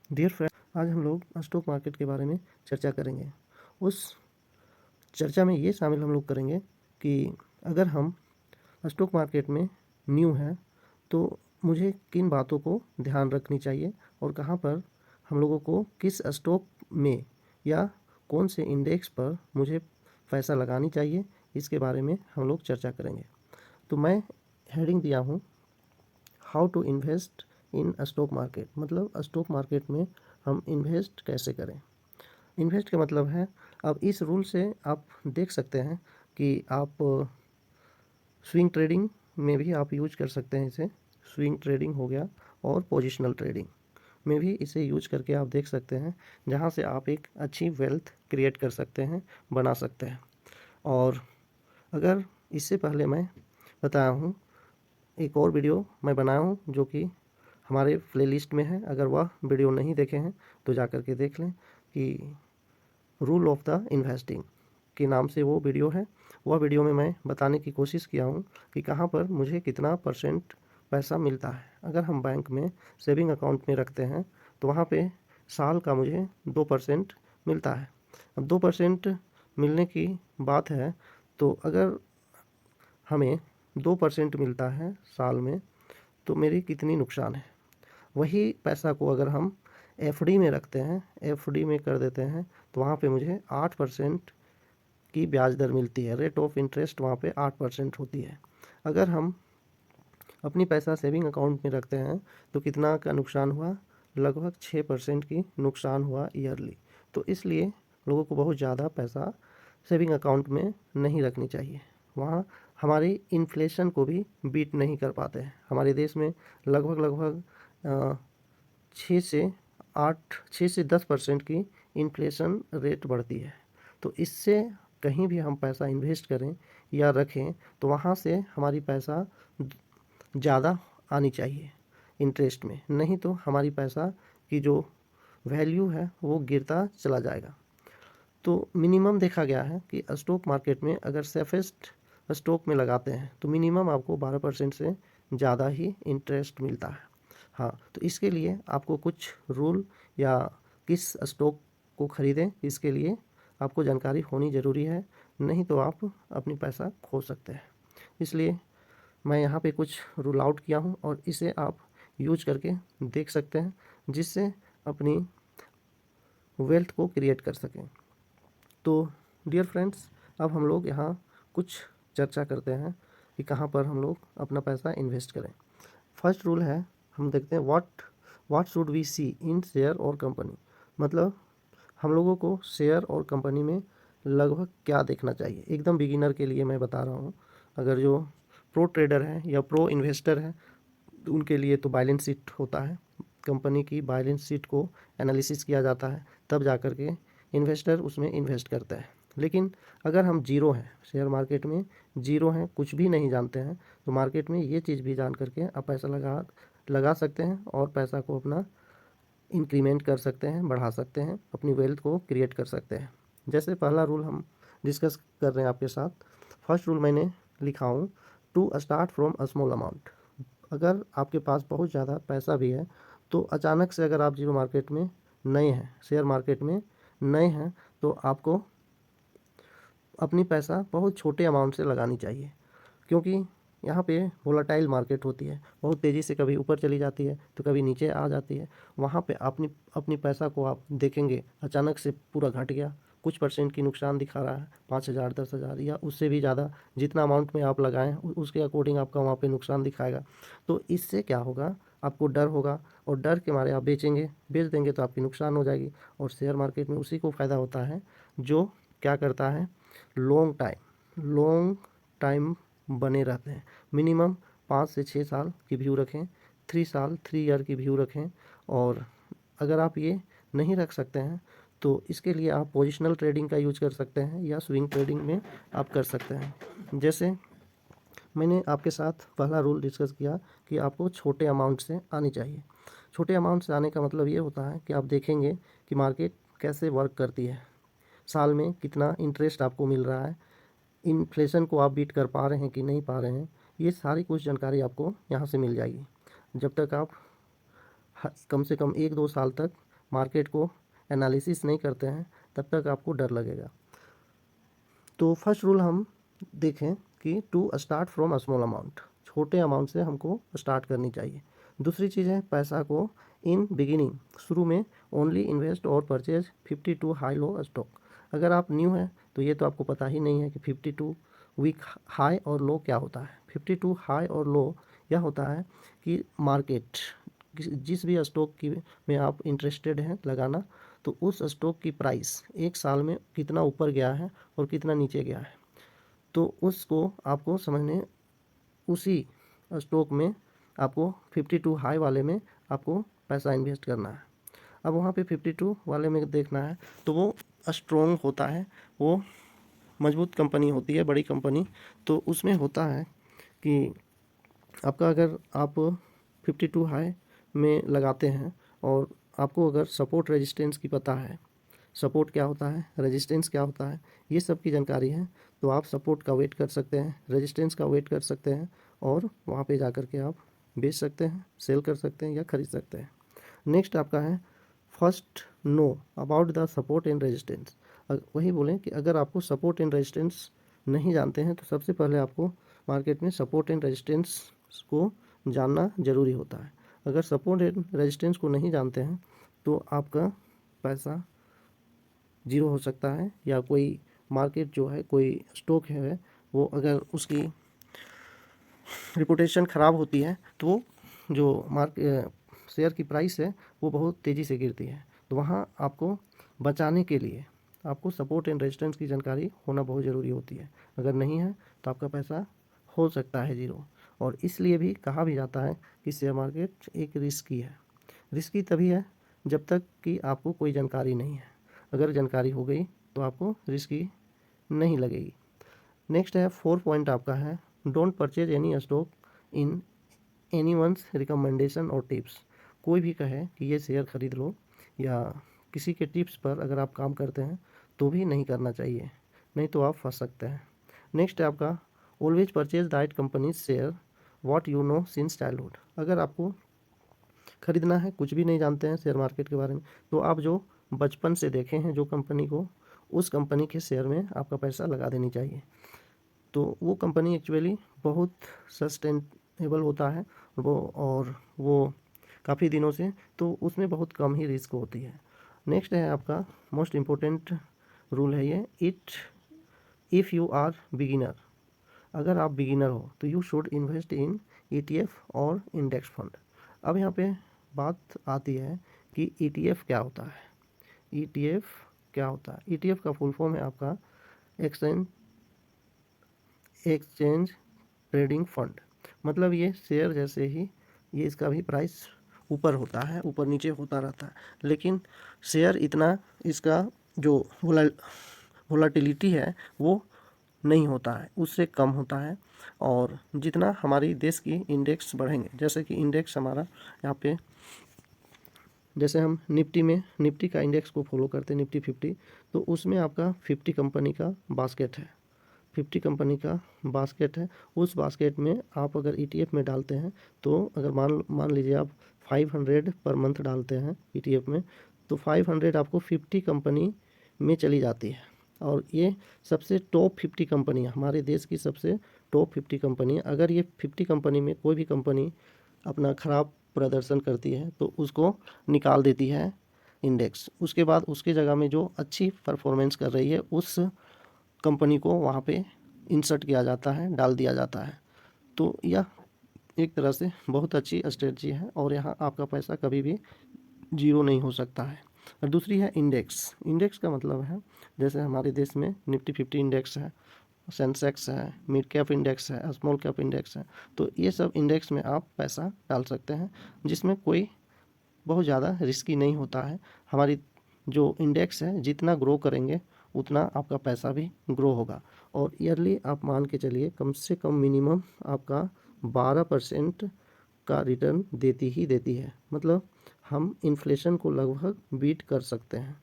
Dear friend, आज हम लोग स्टॉक मार्केट के बारे में चर्चा करेंगे। उस चर्चा में ये शामिल हम लोग करेंगे कि अगर हम स्टॉक मार्केट में न्यू हैं तो मुझे किन बातों को ध्यान रखनी चाहिए और कहाँ पर हम लोगों को किस स्टॉक में या कौन से इंडेक्स पर मुझे पैसा लगानी चाहिए, इसके बारे में हम लोग चर्चा करेंगे। तो मैं हेडिंग दिया हूँ how to invest in stock market, मतलब स्टॉक मार्केट में हम इन्वेस्ट कैसे करें। इन्वेस्ट का मतलब है, अब इस रूल से आप देख सकते हैं कि आप स्विंग ट्रेडिंग में भी आप यूज कर सकते हैं इसे। स्विंग ट्रेडिंग हो गया और पोजिशनल ट्रेडिंग में भी इसे यूज करके आप देख सकते हैं, जहां से आप एक अच्छी वेल्थ क्रिएट कर सकते हैं, बना सकते हैं। और अगर इससे पहले मैं बताया हूँ, एक और वीडियो मैं बनाया हूँ जो कि हमारे प्लेलिस्ट में है। अगर वह वीडियो नहीं देखे हैं तो जा कर के देख लें कि रूल ऑफ द इन्वेस्टिंग के नाम से वो वीडियो है। वह वीडियो में मैं बताने की कोशिश किया हूँ कि कहाँ पर मुझे कितना परसेंट पैसा मिलता है। अगर हम बैंक में सेविंग अकाउंट में रखते हैं तो वहाँ पे साल का मुझे 2% मिलता है। अब 2% मिलने की बात है, तो अगर हमें 2% मिलता है साल में तो मेरी कितनी नुकसान है। वही पैसा को अगर हम एफडी में रखते हैं, एफडी में कर देते हैं, तो वहाँ पे मुझे 8% की ब्याज दर मिलती है। रेट ऑफ इंटरेस्ट वहाँ पे 8% होती है। अगर हम अपनी पैसा सेविंग अकाउंट में रखते हैं तो कितना का नुकसान हुआ, लगभग 6% की नुकसान हुआ ईयरली। तो इसलिए लोगों को बहुत ज़्यादा पैसा सेविंग अकाउंट में नहीं रखनी चाहिए। वहाँ हमारी इन्फ्लेशन को भी बीट नहीं कर पाते हैं। हमारे देश में लगभग 6 से 10% की इन्फ्लेशन रेट बढ़ती है। तो इससे कहीं भी हम पैसा इन्वेस्ट करें या रखें तो वहाँ से हमारी पैसा ज़्यादा आनी चाहिए इंटरेस्ट में, नहीं तो हमारी पैसा की जो वैल्यू है वो गिरता चला जाएगा। तो मिनिमम देखा गया है कि स्टॉक मार्केट में अगर सेफेस्ट स्टॉक में लगाते हैं तो मिनिमम आपको 12% से ज़्यादा ही इंटरेस्ट मिलता है। हाँ, तो इसके लिए आपको कुछ रूल या किस स्टॉक को ख़रीदें, इसके लिए आपको जानकारी होनी ज़रूरी है, नहीं तो आप अपनी पैसा खो सकते हैं। इसलिए मैं यहाँ पे कुछ रूल आउट किया हूँ और इसे आप यूज करके देख सकते हैं, जिससे अपनी वेल्थ को क्रिएट कर सकें। तो डियर फ्रेंड्स, अब हम लोग यहाँ कुछ चर्चा करते हैं कि कहाँ पर हम लोग अपना पैसा इन्वेस्ट करें। फर्स्ट रूल है, हम देखते हैं what should we see in share और कंपनी, मतलब हम लोगों को शेयर और कंपनी में लगभग क्या देखना चाहिए। एकदम बिगिनर के लिए मैं बता रहा हूँ। अगर जो प्रो ट्रेडर है या प्रो इन्वेस्टर है तो उनके लिए तो बैलेंस शीट होता है, कंपनी की बैलेंस शीट को एनालिसिस किया जाता है, तब जा कर के इन्वेस्टर उसमें इन्वेस्ट करता है। लेकिन अगर हम जीरो हैं, शेयर मार्केट में जीरो हैं, कुछ भी नहीं जानते हैं, तो मार्केट में ये चीज़ भी जान करके आप पैसा लगा सकते हैं और पैसा को अपना इंक्रीमेंट कर सकते हैं, बढ़ा सकते हैं, अपनी वेल्थ को क्रिएट कर सकते हैं। जैसे पहला रूल हम डिस्कस कर रहे हैं आपके साथ। फर्स्ट रूल मैंने लिखा हूँ, to start from a small amount. अगर आपके पास बहुत ज़्यादा पैसा भी है तो अचानक से अगर आप जीरो मार्केट में नए हैं, शेयर मार्केट में नए हैं, तो आपको अपनी पैसा बहुत छोटे अमाउंट से लगानी चाहिए, क्योंकि यहाँ पे वोलाटाइल मार्केट होती है, बहुत तेज़ी से कभी ऊपर चली जाती है तो कभी नीचे आ जाती है। वहाँ पे अपनी अपनी पैसा को आप देखेंगे अचानक से पूरा घट गया, कुछ परसेंट की नुकसान दिखा रहा है, 5,000 10,000 या उससे भी ज़्यादा, जितना अमाउंट में आप लगाएं उसके अकॉर्डिंग आपका वहाँ पे नुकसान दिखाएगा। तो इससे क्या होगा, आपको डर होगा और डर के मारे आप बेच देंगे तो आपकी नुकसान हो जाएगी। और शेयर मार्केट में उसी को फ़ायदा होता है जो क्या करता है, लॉन्ग टाइम बने रहते हैं। मिनिमम 5 से 6 साल की व्यू रखें, 3 ईयर की व्यू रखें। और अगर आप ये नहीं रख सकते हैं तो इसके लिए आप पोजिशनल ट्रेडिंग का यूज कर सकते हैं या स्विंग ट्रेडिंग में आप कर सकते हैं। जैसे मैंने आपके साथ पहला रूल डिस्कस किया कि आपको छोटे अमाउंट से आनी चाहिए। छोटे अमाउंट से आने का मतलब ये होता है कि आप देखेंगे कि मार्केट कैसे वर्क करती है, साल में कितना इंटरेस्ट आपको मिल रहा है, इन्फ्लेशन को आप बीट कर पा रहे हैं कि नहीं पा रहे हैं, ये सारी कुछ जानकारी आपको यहाँ से मिल जाएगी। जब तक आप कम से कम 1-2 साल तक मार्केट को एनालिसिस नहीं करते हैं तब तक आपको डर लगेगा। तो फर्स्ट रूल हम देखें कि to start from a small amount, छोटे अमाउंट से हमको स्टार्ट करनी चाहिए। दूसरी चीज़ है पैसा को इन बिगिनिंग, शुरू में ओनली इन्वेस्ट और परचेज 52 हाई लो स्टॉक। अगर आप न्यू हैं तो ये तो आपको पता ही नहीं है कि 52 वीक हाई और लो क्या होता है। 52 हाई और लो यह होता है कि मार्केट जिस भी स्टॉक की में आप इंटरेस्टेड हैं लगाना, तो उस स्टॉक की प्राइस एक साल में कितना ऊपर गया है और कितना नीचे गया है, तो उसको आपको समझने उसी स्टॉक में आपको 52 हाई वाले में आपको पैसा इन्वेस्ट करना है। अब वहाँ पे 52 वाले में देखना है तो वो स्ट्रॉन्ग होता है, वो मजबूत कंपनी होती है, बड़ी कंपनी। तो उसमें होता है कि आपका अगर आप 52 हाई में लगाते हैं और आपको अगर सपोर्ट रेजिस्टेंस की पता है, सपोर्ट क्या होता है, रेजिस्टेंस क्या होता है, ये सब की जानकारी है, तो आप सपोर्ट का वेट कर सकते हैं, रेजिस्टेंस का वेट कर सकते हैं और वहाँ पे जा कर के आप बेच सकते हैं, सेल कर सकते हैं या खरीद सकते हैं। नेक्स्ट आपका है first know about the support and resistance. वही बोलें कि अगर आपको सपोर्ट एंड रेजिस्टेंस नहीं जानते हैं तो सबसे पहले आपको मार्केट में सपोर्ट एंड रेजिस्टेंस को जानना ज़रूरी होता है। अगर सपोर्ट एंड रेजिस्टेंस को नहीं जानते हैं तो आपका पैसा जीरो हो सकता है, या कोई मार्केट जो है, कोई स्टॉक है, वो अगर उसकी रिपुटेशन ख़राब होती है तो जो शेयर की प्राइस है वो बहुत तेज़ी से गिरती है। तो वहाँ आपको बचाने के लिए आपको सपोर्ट एंड रेजिस्टेंस की जानकारी होना बहुत ज़रूरी होती है। अगर नहीं है तो आपका पैसा हो सकता है ज़ीरो। और इसलिए भी कहा भी जाता है कि शेयर मार्केट एक रिस्की है। रिस्की तभी है जब तक कि आपको कोई जानकारी नहीं है। अगर जानकारी हो गई तो आपको रिस्की नहीं लगेगी। नेक्स्ट है 4 पॉइंट आपका है don't purchase any stock in any one's recommendation और टिप्स। कोई भी कहे कि ये शेयर खरीद लो या किसी के टिप्स पर अगर आप काम करते हैं तो भी नहीं करना चाहिए, नहीं तो आप फंस सकते हैं। नेक्स्ट है आपका always purchase the right company share what you know since childhood. अगर आपको खरीदना है, कुछ भी नहीं जानते हैं शेयर मार्केट के बारे में, तो आप जो बचपन से देखे हैं जो कंपनी को, उस कंपनी के शेयर में आपका पैसा लगा देनी चाहिए। तो वो कंपनी एक्चुअली बहुत सस्टेनेबल होता है और वो काफ़ी दिनों से, तो उसमें बहुत कम ही रिस्क होती है। नेक्स्ट है आपका मोस्ट इम्पोर्टेंट रूल है ये, इफ़ यू आर बिगिनर, अगर आप बिगिनर हो तो you should invest in ETF और इंडेक्स फंड। अब यहाँ पे बात आती है कि ETF क्या होता है। ETF क्या होता है? ETF का फुल फॉर्म है आपका एक्सचेंज ट्रेडिंग फंड। मतलब ये शेयर जैसे ही ये इसका भी प्राइस ऊपर होता है, ऊपर नीचे होता रहता है, लेकिन शेयर इतना इसका जो वोलाटिलिटी है वो नहीं होता है, उससे कम होता है। और जितना हमारी देश की इंडेक्स बढ़ेंगे, जैसे कि इंडेक्स हमारा यहाँ पे, जैसे हम निफ्टी का इंडेक्स को फॉलो करते हैं, निफ्टी 50, तो उसमें आपका 50 कंपनी का बास्केट है, 50 कंपनी का बास्केट है। उस बास्केट में आप अगर ETF में डालते हैं तो अगर मान लीजिए आप 500 पर मंथ डालते हैं ETF में, तो 500 आपको 50 कंपनी में चली जाती है। और ये सबसे टॉप 50 कंपनी है, हमारे देश की सबसे टॉप 50 कंपनी है। अगर ये 50 कंपनी में कोई भी कंपनी अपना ख़राब प्रदर्शन करती है तो उसको निकाल देती है इंडेक्स। उसके बाद उसके जगह में जो अच्छी परफॉर्मेंस कर रही है उस कंपनी को वहाँ पे इंसर्ट किया जाता है, डाल दिया जाता है। तो यह एक तरह से बहुत अच्छी स्ट्रेटजी है और यहाँ आपका पैसा कभी भी जीरो नहीं हो सकता है। और दूसरी है इंडेक्स। इंडेक्स का मतलब है जैसे हमारे देश में निफ्टी 50 इंडेक्स है, सेंसेक्स है, मिड कैप इंडेक्स है, स्मॉल कैप इंडेक्स है। तो ये सब इंडेक्स में आप पैसा डाल सकते हैं जिसमें कोई बहुत ज़्यादा रिस्की नहीं होता है। हमारी जो इंडेक्स है जितना ग्रो करेंगे उतना आपका पैसा भी ग्रो होगा। और ईयरली आप मान के चलिए कम से कम मिनिमम आपका 12% का रिटर्न देती ही देती है। मतलब हम इन्फ्लेशन को लगभग बीट कर सकते हैं।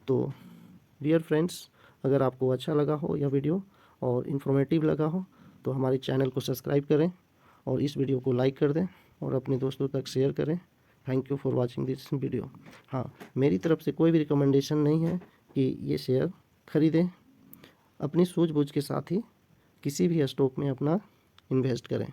तो डियर फ्रेंड्स, अगर आपको अच्छा लगा हो यह वीडियो और इन्फॉर्मेटिव लगा हो तो हमारे चैनल को सब्सक्राइब करें और इस वीडियो को लाइक कर दें और अपने दोस्तों तक शेयर करें। Thank you for watching this video. हाँ, मेरी तरफ से कोई भी रिकमेंडेशन नहीं है कि ये शेयर खरीदें, अपनी सूझबूझ के साथ ही किसी भी स्टॉक में अपना इन्वेस्ट करें।